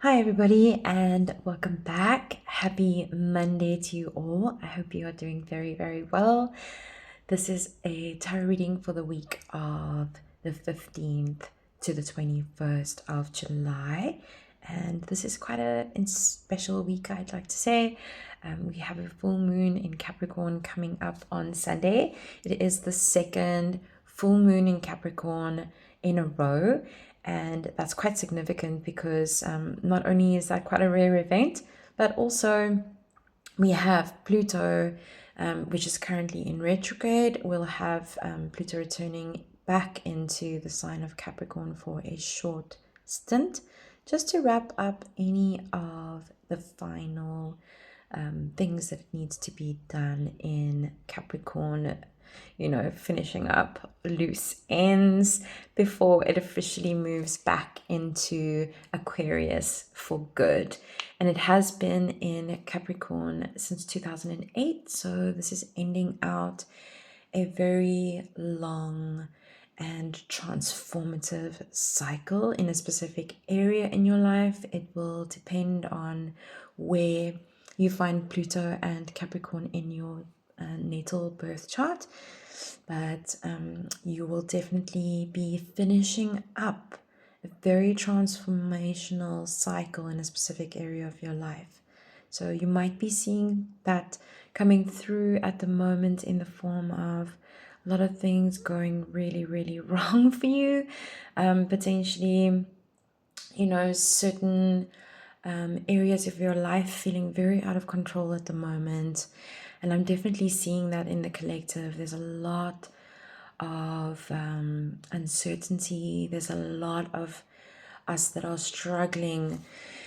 Hi, everybody, and welcome back. Happy Monday to you all. I hope you are doing very, very well. This is a tarot reading for the week of the 15th to the 21st of July. And this is quite a special week, I'd like to say. We have a full moon in Capricorn coming up on Sunday. It is the second full moon in Capricorn in a row. And that's quite significant because not only is that quite a rare event, but also we have Pluto, which is currently in retrograde. We'll have Pluto returning back into the sign of Capricorn for a short stint, just to wrap up any of the final things that needs to be done in Capricorn, finishing up loose ends before it officially moves back into Aquarius for good. And it has been in Capricorn since 2008, so this is ending out a very long and transformative cycle in a specific area in your life. It will depend on where you find Pluto and Capricorn in your natal birth chart, but you will definitely be finishing up a very transformational cycle in a specific area of your life. So you might be seeing that coming through at the moment in the form of a lot of things going really, really wrong for you. Potentially, certain areas of your life feeling very out of control at the moment. And I'm definitely seeing that in the collective. There's a lot of uncertainty. There's a lot of us that are struggling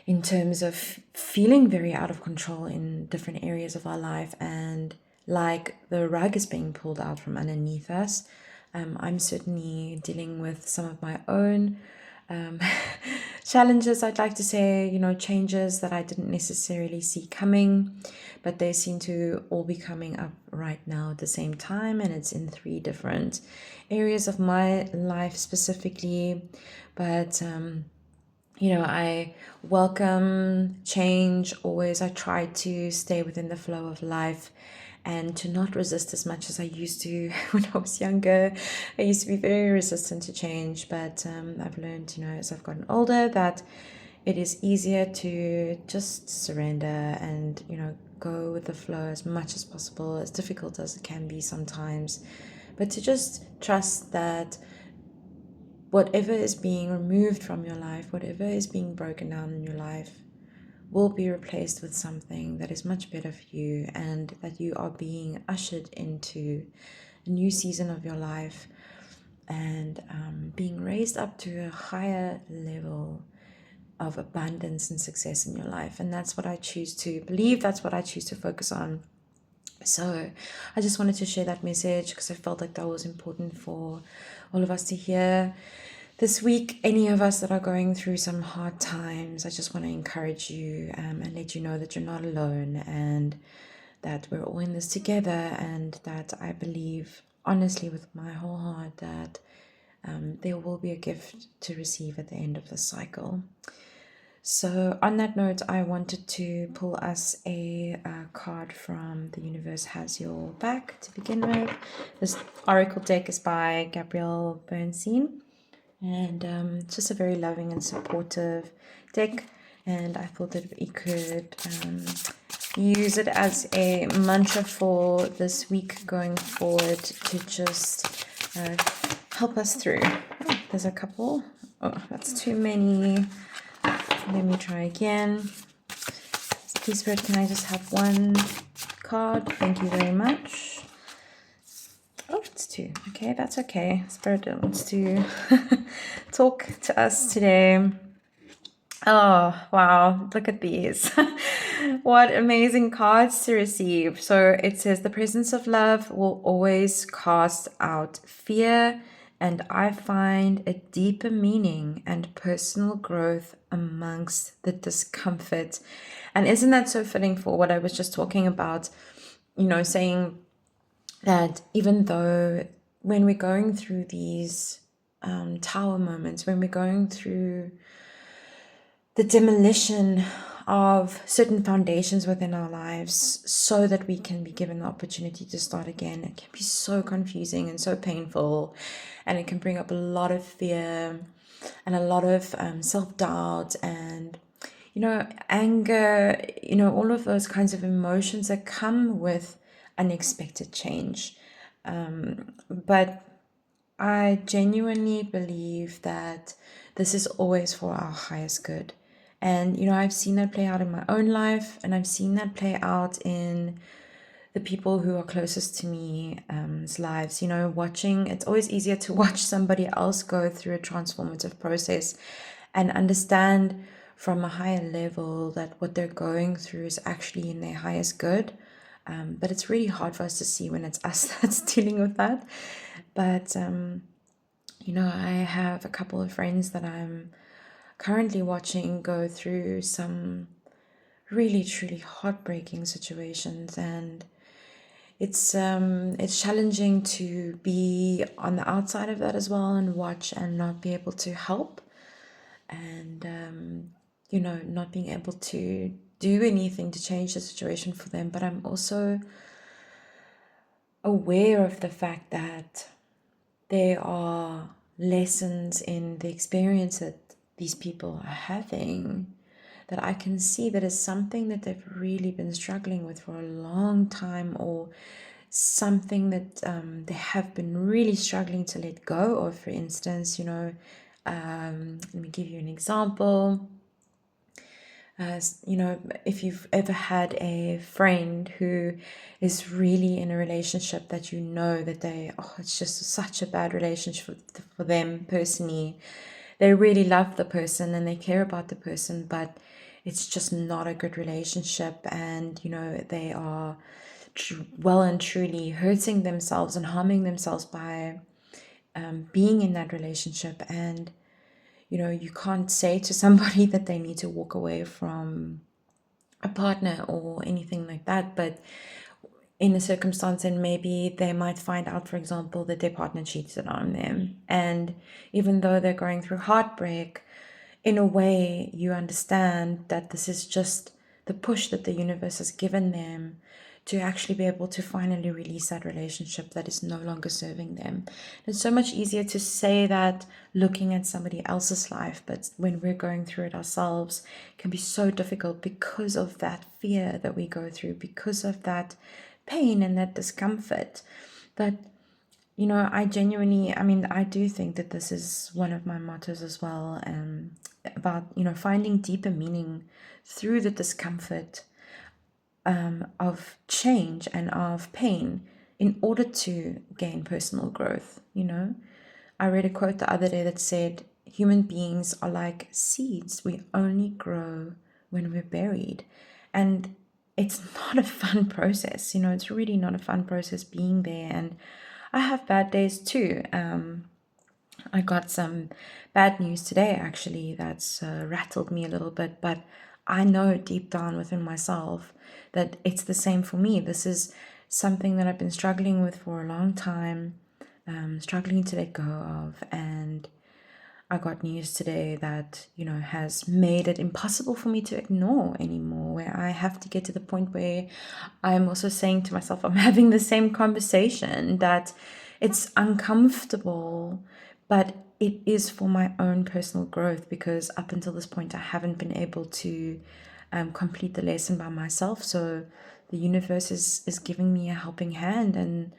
in terms of feeling very out of control in different areas of our life, and like the rug is being pulled out from underneath us. I'm certainly dealing with some of my own challenges, I'd like to say, changes that I didn't necessarily see coming, but they seem to all be coming up right now at the same time, and it's in three different areas of my life specifically. But I welcome change always. I try to stay within the flow of life and to not resist as much as I used to when I was younger. I used to be very resistant to change, but I've learned, as I've gotten older, that it is easier to just surrender and, go with the flow as much as possible, as difficult as it can be sometimes, but to just trust that whatever is being removed from your life, whatever is being broken down in your life, will be replaced with something that is much better for you, and that you are being ushered into a new season of your life and being raised up to a higher level of abundance and success in your life. And that's what I choose to believe, that's what I choose to focus on. So I just wanted to share that message because I felt like that was important for all of us to hear this week. Any of us that are going through some hard times, I just want to encourage you and let you know that you're not alone, and that we're all in this together, and that I believe honestly with my whole heart that there will be a gift to receive at the end of the cycle. So on that note, I wanted to pull us a card from The Universe Has Your Back to begin with. This oracle deck is by Gabrielle Bernstein, and it's just a very loving and supportive deck, and I thought that we could use it as a mantra for this week going forward to just help us through. Oh, there's a couple. Oh, that's too many. Let me try again. Please, Spirit, can I just have one card? Thank you very much. Oh, it's two. Okay, that's okay. Spirit wants to talk to us today. Oh, wow. Look at these. What amazing cards to receive. So it says, the presence of love will always cast out fear, and I find a deeper meaning and personal growth amongst the discomfort. And isn't that so fitting for what I was just talking about? Saying that even though when we're going through these tower moments, when we're going through the demolition of certain foundations within our lives so that we can be given the opportunity to start again. It can be so confusing and so painful, and it can bring up a lot of fear and a lot of self-doubt and, anger, all of those kinds of emotions that come with unexpected change. But I genuinely believe that this is always for our highest good. And, I've seen that play out in my own life, and I've seen that play out in the people who are closest to me, lives. Watching, it's always easier to watch somebody else go through a transformative process and understand from a higher level that what they're going through is actually in their highest good. But it's really hard for us to see when it's us that's dealing with that. But, I have a couple of friends that I'm currently watching go through some really, truly heartbreaking situations. And it's challenging to be on the outside of that as well and watch and not be able to help. And, not being able to do anything to change the situation for them. But I'm also aware of the fact that there are lessons in the experience that these people are having that I can see that is something that they've really been struggling with for a long time, or something that they have been really struggling to let go of. For instance, let me give you an example. If you've ever had a friend who is really in a relationship that that it's just such a bad relationship for them personally. They really love the person and they care about the person, but it's just not a good relationship. And, they are well and truly hurting themselves and harming themselves by being in that relationship. And you can't say to somebody that they need to walk away from a partner or anything like that. But in a circumstance, and maybe they might find out, for example, that their partner cheated on them. And even though they're going through heartbreak, in a way, you understand that this is just the push that the universe has given them to actually be able to finally release that relationship that is no longer serving them. It's so much easier to say that looking at somebody else's life, but when we're going through it ourselves, it can be so difficult because of that fear that we go through, because of that pain and that discomfort. But I genuinely, I do think that this is one of my mottos as well, about, finding deeper meaning through the discomfort of change and of pain in order to gain personal growth. I read a quote the other day that said, human beings are like seeds. We only grow when we're buried. And it's not a fun process. It's really not a fun process being there. And I have bad days too. I got some bad news today, actually, that's rattled me a little bit, but I know deep down within myself that it's the same for me. This is something that I've been struggling with for a long time, struggling to let go of. And I got news today that, has made it impossible for me to ignore anymore, where I have to get to the point where I'm also saying to myself, I'm having the same conversation, that it's uncomfortable, but it is for my own personal growth, because up until this point, I haven't been able to complete the lesson by myself. So the universe is giving me a helping hand. And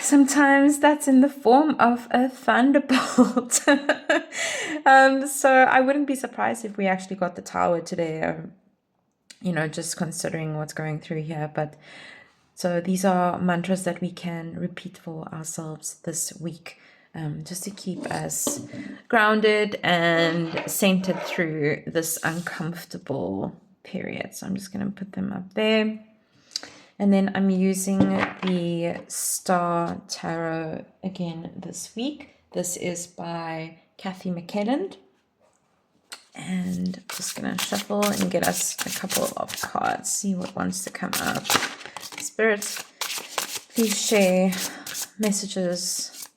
sometimes that's in the form of a thunderbolt. So I wouldn't be surprised if we actually got the tower today, just considering what's going through here. But so these are mantras that we can repeat for ourselves this week, just to keep us grounded and centered through this uncomfortable period. So I'm just going to put them up there. And then I'm using the Star Tarot again this week. This is by Kathy McKelland. And I'm just going to shuffle and get us a couple of cards, see what wants to come up. Spirits, please share messages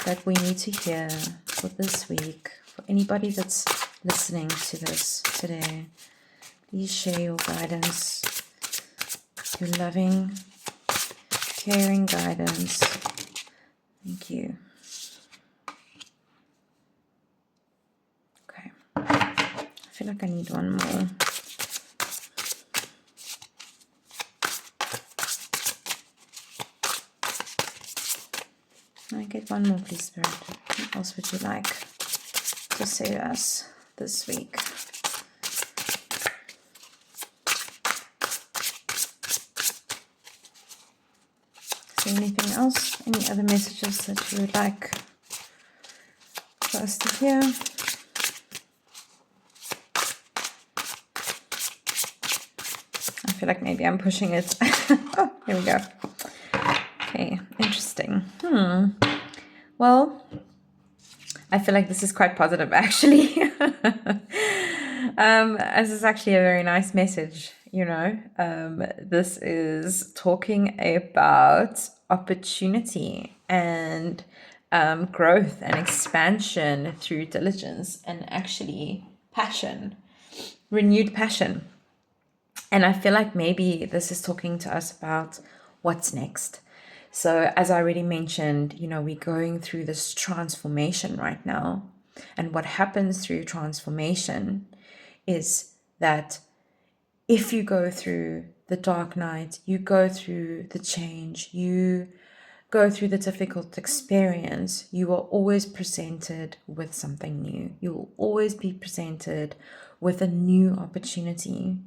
that we need to hear for this week, for anybody that's listening to this today. Please share your guidance, your loving, caring guidance. Thank you. Okay. I feel like I need one more. Can I get one more, please, Spirit? What else would you like to say to us this week? Is there anything else? Any other messages that you would like for us to hear? I feel like maybe I'm pushing it. Oh, here we go. Okay, interesting. Well, I feel like this is quite positive, actually. This is actually a very nice message, you know. This is talking about opportunity and growth and expansion through diligence and actually passion, renewed passion. And I feel like maybe this is talking to us about what's next. So as I already mentioned, you know, we're going through this transformation right now. And what happens through transformation is that if you go through the dark night, you go through the change, you go through the difficult experience, you are always presented with something new. You will always be presented with a new opportunity.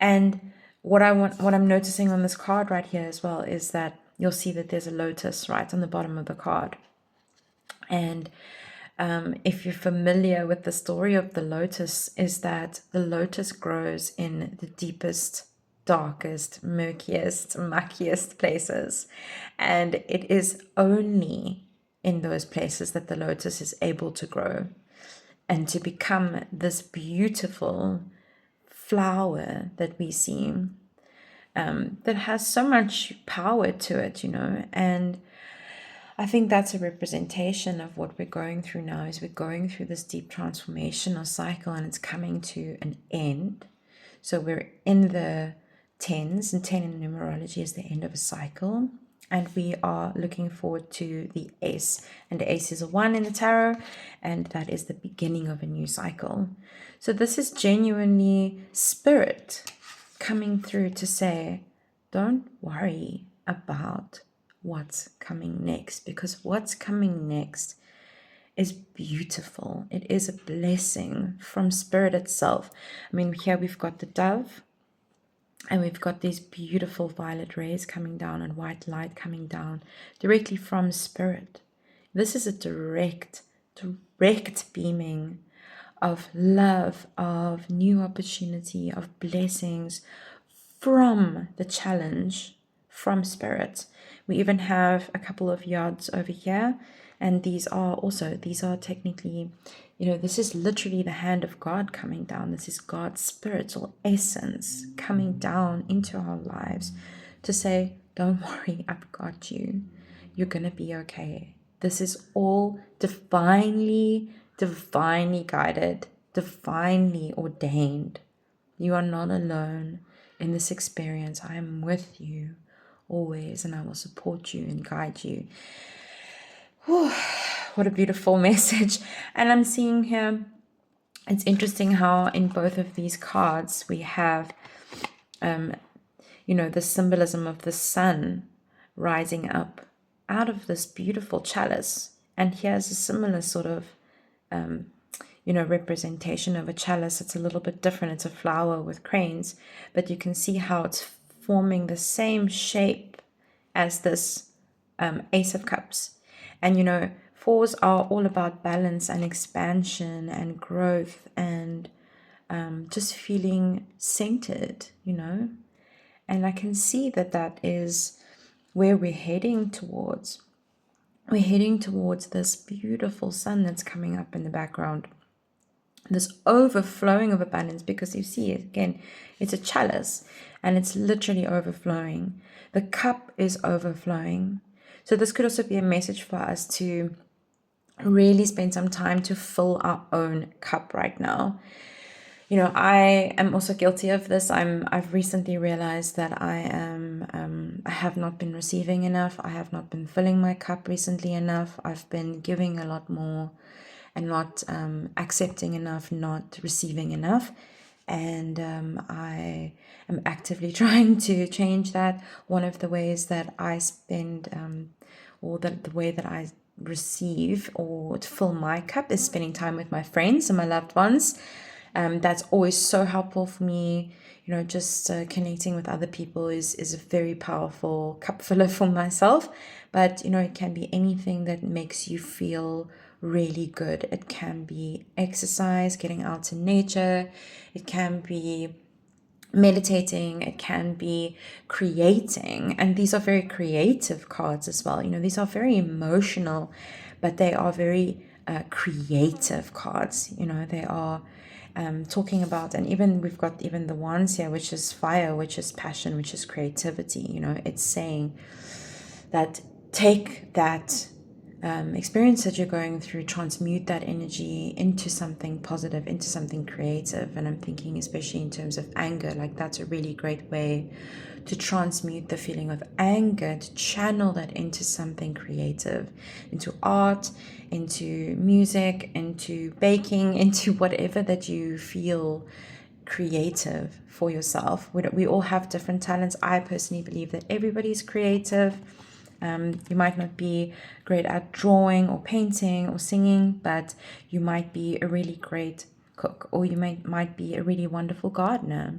And what I'm noticing on this card right here as well is that you'll see that there's a lotus right on the bottom of the card. And if you're familiar with the story of the lotus, is that the lotus grows in the deepest, darkest, murkiest, muckiest places. And it is only in those places that the lotus is able to grow and to become this beautiful flower that we see, that has so much power to it, you know. And I think that's a representation of what we're going through now. Is we're going through this deep transformational cycle, and it's coming to an end. So we're in the 10s, and 10 in numerology is the end of a cycle. And we are looking forward to the ace. And the ace is a 1 in the tarot, and that is the beginning of a new cycle. So this is genuinely spirit coming through to say, don't worry about what's coming next, because what's coming next is beautiful. It is a blessing from spirit itself. I mean, here we've got the dove, and we've got these beautiful violet rays coming down and white light coming down directly from spirit. This is a direct beaming of love, of new opportunity, of blessings from the challenge, from spirit. We even have a couple of yards over here, and these are technically, you know, this is literally the hand of God coming down. This is God's spiritual essence coming down into our lives to say, don't worry, I've got you. You're going to be okay. This is all divinely guided, divinely ordained. You are not alone in this experience. I am with you always, and I will support you and guide you. Whew, what a beautiful message. And I'm seeing here, it's interesting how in both of these cards we have, you know, the symbolism of the sun rising up out of this beautiful chalice. And here's a similar sort of, you know, representation of a chalice. It's a little bit different. It's a flower with cranes, but you can see how it's forming the same shape as this Ace of Cups. And, you know, fours are all about balance and expansion and growth and just feeling centered, you know. And I can see that that is where we're heading towards. We're heading towards this beautiful sun that's coming up in the background. This overflowing of abundance, because you see it again, it's a chalice and it's literally overflowing. The cup is overflowing. So this could also be a message for us to really spend some time to fill our own cup right now. I am also guilty of this. I've recently realized that I have not been receiving enough. I have not been filling my cup recently enough. I've been giving a lot more and not accepting enough, not receiving enough. And I am actively trying to change that. One of the ways that I spend, or the way that I receive or to fill my cup, is spending time with my friends and my loved ones. That's always so helpful for me. Just connecting with other people is a very powerful cup filler for myself. But, it can be anything that makes you feel really good. It can be exercise, getting out in nature. It can be meditating, it can be creating, and these are very creative cards as well. These are very emotional, but they are very creative cards. They are talking about, and even we've got even the ones here, which is fire, which is passion, which is creativity. It's saying that take that experience that you're going through, transmute that energy into something positive, into something creative. And I'm thinking, especially in terms of anger, like that's a really great way to transmute the feeling of anger, to channel that into something creative, into art, into music, into baking, into whatever that you feel creative for yourself. We all have different talents. I personally believe that everybody's creative. You might not be great at drawing or painting or singing, but you might be a really great cook, or you might be a really wonderful gardener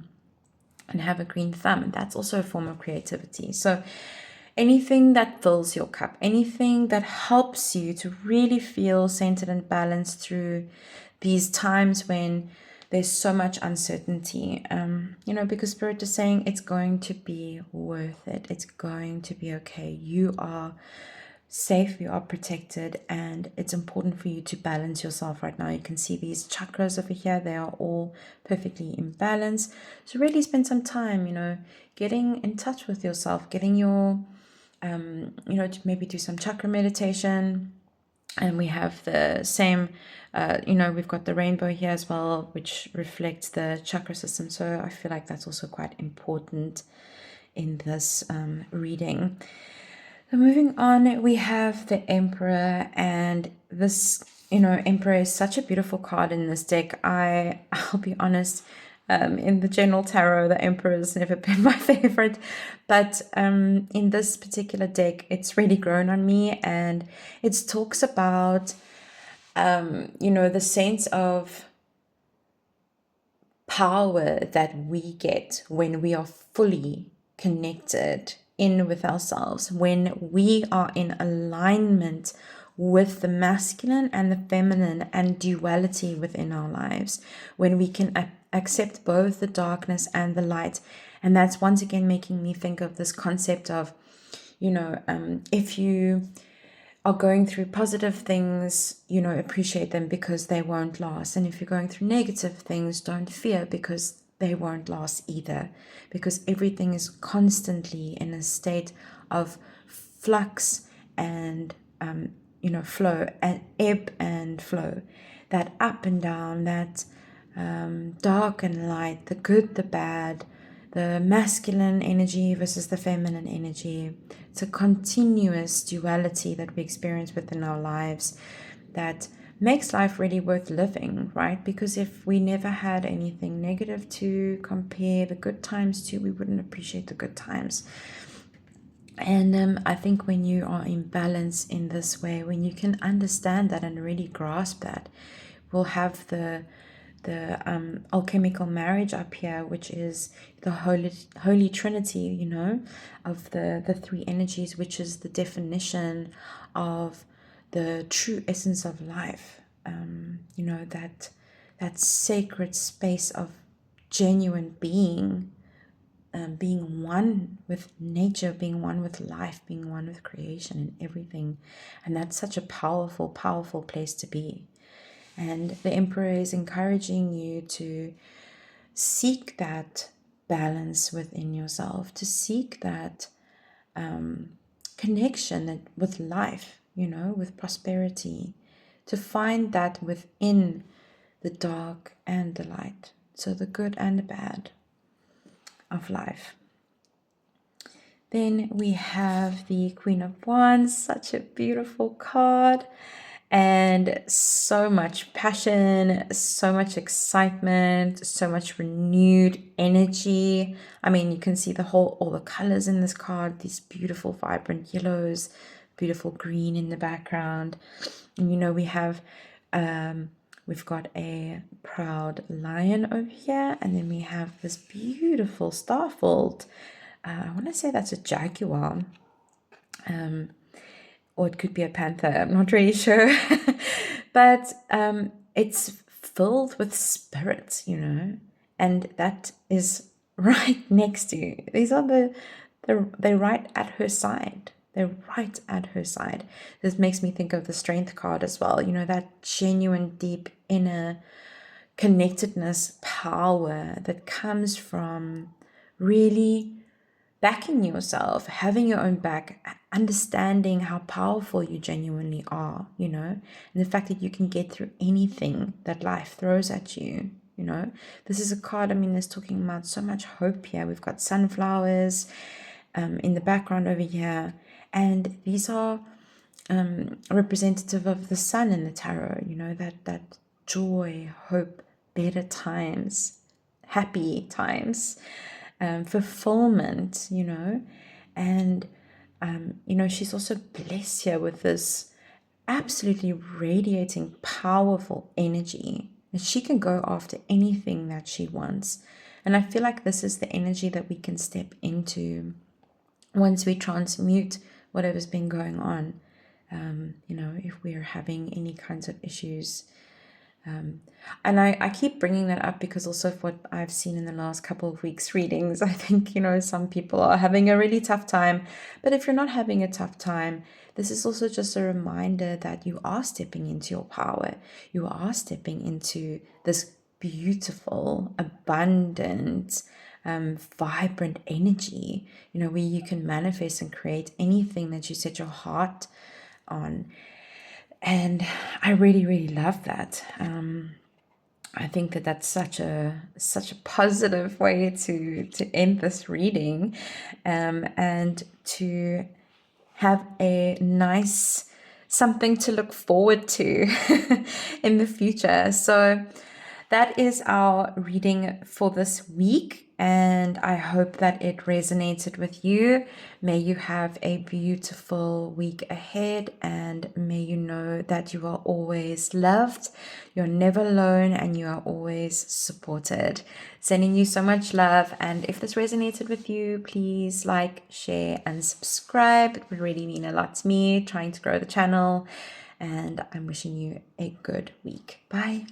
and have a green thumb, and that's also a form of creativity. So anything that fills your cup, anything that helps you to really feel centered and balanced through these times when there's so much uncertainty, because Spirit is saying it's going to be worth it. It's going to be okay. You are safe, you are protected, and it's important for you to balance yourself right now. You can see these chakras over here, they are all perfectly in balance. So really spend some time, getting in touch with yourself, getting your, to maybe do some chakra meditation. And we have the same, we've got the rainbow here as well, which reflects the chakra system. So I feel like that's also quite important in this reading. So moving on, we have the Emperor, and this, Emperor is such a beautiful card in this deck. I'll be honest, in the general tarot, the Emperor has never been my favorite, but in this particular deck, it's really grown on me, and it talks about, the sense of power that we get when we are fully connected in with ourselves, when we are in alignment with the masculine and the feminine and duality within our lives, when we can accept both the darkness and the light. And that's once again making me think of this concept of, if you are going through positive things, appreciate them because they won't last. And if you're going through negative things, don't fear because they won't last either. Because everything is constantly in a state of flux and, flow, and ebb and flow. That up and down, that dark and light, the good, the bad, the masculine energy versus the feminine energy. It's a continuous duality that we experience within our lives that makes life really worth living, right? Because if we never had anything negative to compare the good times to, we wouldn't appreciate the good times. And I think when you are in balance in this way, when you can understand that and really grasp that, we'll have the alchemical marriage up here, which is the holy trinity, of the three energies, which is the definition of the true essence of life. That sacred space of genuine being, being one with nature, being one with life, being one with creation and everything. And that's such a powerful, powerful place to be. And the Emperor is encouraging you to seek that balance within yourself, to seek that connection with life, with prosperity, to find that within the dark and the light, so the good and the bad of life. Then we have the Queen of Wands, such a beautiful card, and so much passion, so much excitement, so much renewed energy. I mean, you can see all the colors in this card, these beautiful vibrant yellows, beautiful green in the background. And we've got a proud lion over here, and then we have this beautiful starfold. I want to say that's a jaguar, or it could be a panther. I'm not really sure, but it's filled with spirit, and that is right next to you. These are they're right at her side. They're right at her side. This makes me think of the strength card as well. That genuine, deep inner connectedness, power that comes from really backing yourself, having your own back, understanding how powerful you genuinely are, and the fact that you can get through anything that life throws at you. This is a card, that's talking about so much hope here. We've got sunflowers in the background over here, and these are representative of the sun in the tarot, that joy, hope, better times, happy times, fulfillment, and she's also blessed here with this absolutely radiating powerful energy, and she can go after anything that she wants. And I feel like this is the energy that we can step into once we transmute whatever's been going on. If we're having any kinds of issues. And I keep bringing that up because also of what I've seen in the last couple of weeks readings, I think, some people are having a really tough time. But if you're not having a tough time, this is also just a reminder that you are stepping into your power. You are stepping into this beautiful, abundant, vibrant energy, where you can manifest and create anything that you set your heart on. And I really, really love that. I think that that's such a positive way to end this reading, and to have a nice something to look forward to in the future. So that is our reading for this week, and I hope that it resonated with you. May you have a beautiful week ahead, and may you know that you are always loved, you're never alone, and you are always supported. Sending you so much love, and if this resonated with you, please like, share, and subscribe. It would really mean a lot to me, trying to grow the channel, and I'm wishing you a good week. Bye.